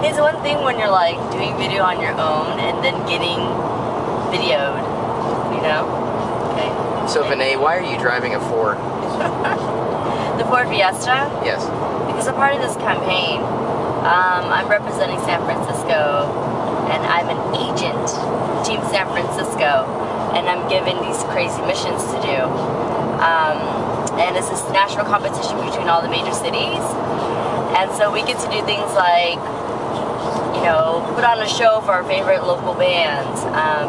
It's one thing when you're like doing video on your own and then getting videoed, you know? Okay. So Vanae, why are you driving a Ford? The Ford Fiesta? Yes. Because I'm part of this campaign. I'm representing San Francisco, and I'm an agent, Team San Francisco, and I'm given these crazy missions to do. And it's this national competition between all the major cities. And so we get to do things like, you know, put on a show for our favorite local bands,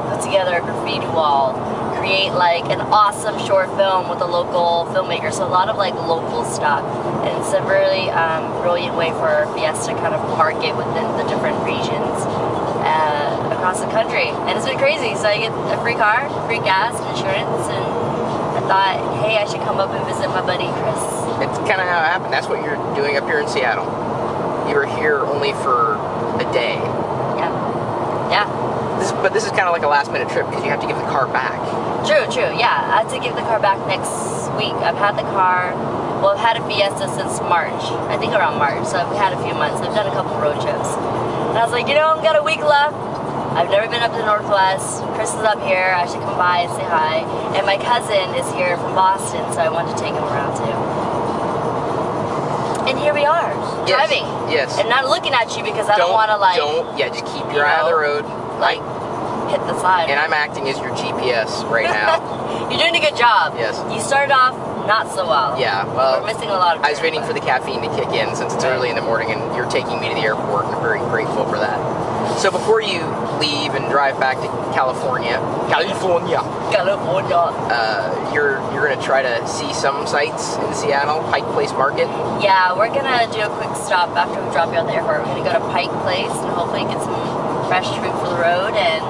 put together a graffiti wall, create like an awesome short film with a local filmmaker. So a lot of like local stuff. And it's a really brilliant way for Fiesta to kind of market within the different regions across the country. And it's been crazy. So I get a free car, free gas, insurance, and I thought, hey, I should come up and visit my buddy Chris. It's kind of how it happened. That's what you're doing up here in Seattle. You were here only for a day. Yeah. Yeah. But this is kind of like a last minute trip because you have to give the car back. True, yeah. I have to give the car back next week. I've had the car, well, I've had a Fiesta since March. I think around March, so I've had a few months. I've done a couple road trips. And I was like, you know, I've got a week left. I've never been up to the Northwest. Chris is up here. I should come by and say hi. And my cousin is here from Boston, so I wanted to take him around too. And here we are, driving. Yes. And not looking at you because I don't want to like... just keep your eye on the road. Like, hit the side. And I'm acting as your GPS right now. You're doing a good job. Yes. You started off not so well. Yeah, well, we're missing a lot of I was waiting for the caffeine to kick in since it's early in the morning and you're taking me to the airport and I'm very grateful for that. So before you leave and drive back to California, you're gonna try to see some sights in Seattle, Pike Place Market. Yeah, we're gonna do a quick stop after we drop you at the airport. We're gonna go to Pike Place and hopefully get some fresh fruit for the road and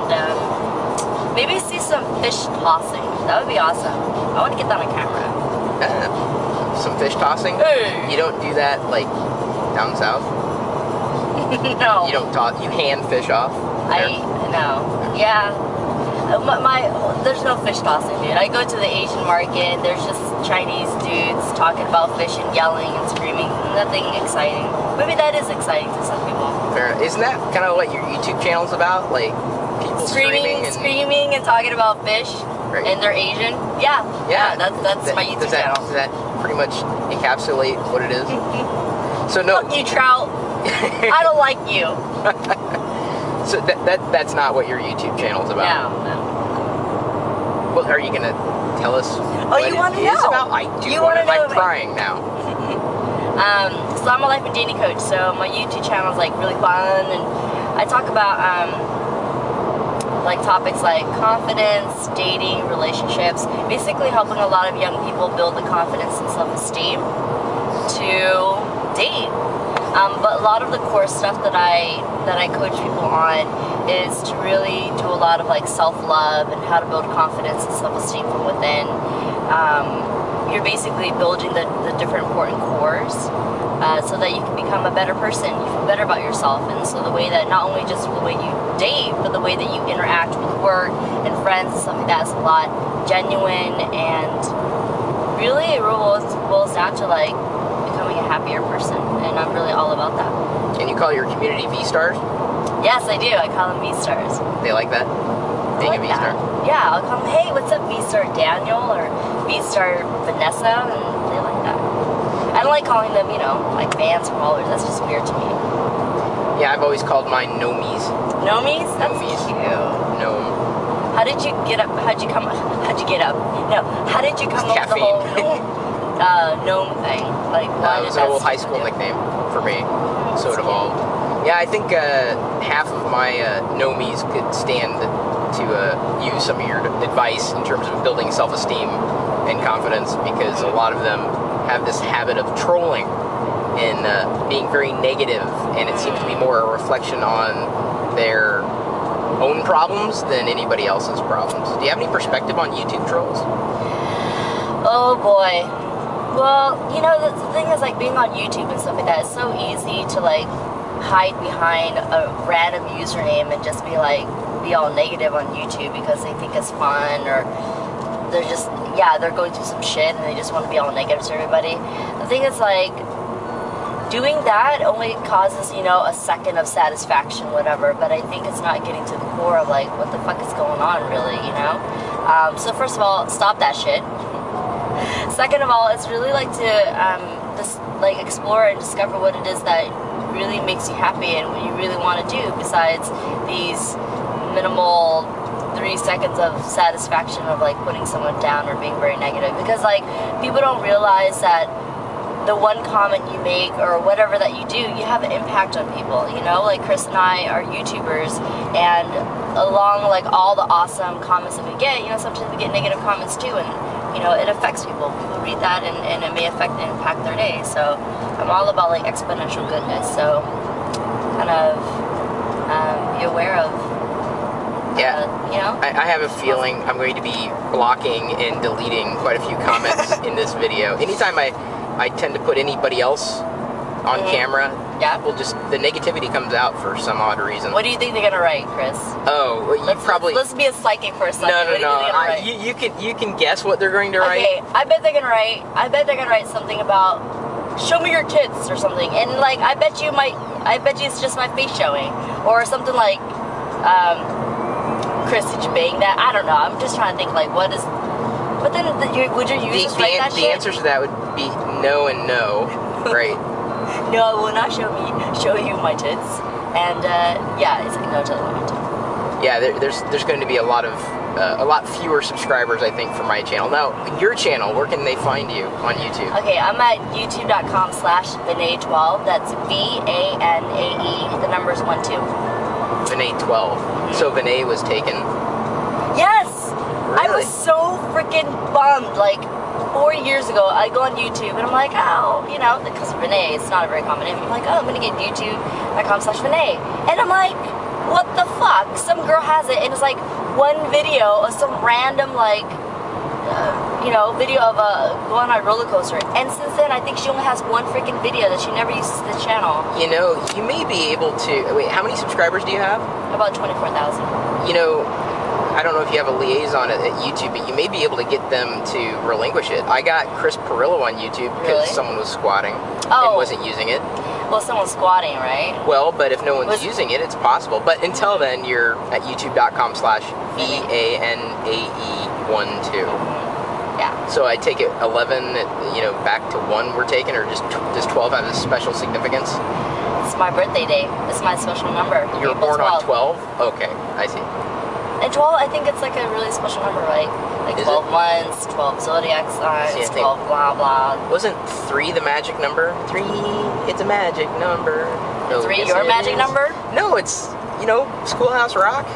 maybe see some fish tossing. That would be awesome. I want to get that on camera. Some fish tossing? Hey. You don't do that like down south? No. You don't toss, you hand fish off? No. Yeah. There's no fish tossing, dude. I go to the Asian market, there's just Chinese dudes talking about fish and yelling and screaming. Nothing exciting. Maybe that is exciting to some people. Fair. Isn't that kind of what your YouTube channel's about? Like people screaming and talking about fish, right. And they're Asian. Yeah. That's my YouTube channel. Does that pretty much encapsulate what it is? So no. Fuck you, trout. I don't like you. So that's not what your YouTube channel's about. No. Well, are you gonna tell us? Oh, you want to know? About? I do. You want to know? I'm crying now. So I'm a life and dating coach. So my YouTube channel is like really fun, and I talk about like topics like confidence, dating, relationships. Basically, helping a lot of young people build the confidence and self-esteem to date. But a lot of the core stuff that I coach people on is to really do a lot of like self-love and how to build confidence and self-esteem from within. You're basically building the different important cores so that you can become a better person. You feel better about yourself, and so the way that not only just the way you date, but the way that you interact with work and friends and stuff like that is a lot genuine, and really it boils down to like becoming a happier person, and I'm really all about that. And you call your community V-Stars? Yes, I do. I call them V-Stars. They like that? Being a V-Star? Yeah, I'll call them, hey, what's up, V-Star Daniel, or V-Star Vanessa, and they like that. I don't like calling them, you know, like fans or followers. That's just weird to me. Yeah, I've always called mine Nomies. Nomies? That's Nomies. cute. Gnome. How did you get up? How did you come up with the whole gnome thing? Like, it was an old high school nickname for me, so it evolved. Yeah, I think half of my Nomies could stand to use some of your advice in terms of building self-esteem and confidence, because a lot of them have this habit of trolling and being very negative, and it seems to be more a reflection on their own problems than anybody else's problems. Do you have any perspective on YouTube trolls? Oh boy. Well, you know, the thing is, like, being on YouTube and stuff like that, it's so easy to like hide behind a random username and just be all negative on YouTube because they think it's fun, or they're just, they're going through some shit and they just want to be all negative to everybody. The thing is, like, doing that only causes, you know, a second of satisfaction, whatever, but I think it's not getting to the core of, like, what the fuck is going on, really, you know? So first of all, stop that shit. Second of all, it's really like to just, like, explore and discover what it is that really makes you happy and what you really want to do besides these minimal 3 seconds of satisfaction of, like, putting someone down or being very negative. Because, like, people don't realize that the one comment you make or whatever that you do, you have an impact on people, you know? Like, Chris and I are YouTubers, and along, like, all the awesome comments that we get, you know, sometimes we get negative comments too, and, you know, it affects people. People read that, and it may impact their day. So I'm all about, like, exponential goodness, so kind of be aware of, you know? I have a feeling I'm going to be blocking and deleting quite a few comments in this video. Anytime I tend to put anybody else on camera, well, just the negativity comes out for some odd reason. What do you think they're gonna write, Chris? Oh, well, let's be a psychic for a second. No. You can guess what they're going to write. Okay, I bet they're gonna write something about show me your tits or something, and, like, I bet you it's just my face showing, or something like Chris, did you bang that? I don't know. I'm just trying to think, like, what is. But then, would your users write that shit? The answers to that would be no and no, right? No, I will not show you my tits. And yeah, it's like no to the limit. Yeah, there's going to be a lot fewer subscribers, I think, for my channel. Now, your channel, where can they find you on YouTube? Okay, I'm at youtube.com/Vanae12. That's VANAE. The number's 12. Vanae12. So Vanae was taken. Yes. Really? I was so freaking bummed. Like, 4 years ago, I go on YouTube and I'm like, oh, you know, because Vanae, it's not a very common name. I'm like, oh, I'm gonna get youtube.com/Vanae, and I'm like, what the fuck? Some girl has it, and it's like one video of some random, like, you know, video of going on a roller coaster. And since then, I think she only has one freaking video that she never uses the channel. You know, you may be able to. Wait, how many subscribers do you have? About 24,000. You know, I don't know if you have a liaison at YouTube, but you may be able to get them to relinquish it. I got Chris Perillo on YouTube because someone was squatting and wasn't using it. Well, someone's squatting, right? Well, but if no one's using it, it's possible. But until then, you're at youtube.com/VANAE12. Yeah. So I take it 11, you know, back to 1 we're taking, or just does 12 have a special significance? It's my birthday day. It's my special number. You were born on 12? Okay, I see. And 12, I think it's like a really special number, right? Like 12 months, 12 zodiac signs, 12 blah blah. Wasn't 3 the magic number? 3, it's a magic number. No, 3 your magic number? No, it's, you know, Schoolhouse Rock.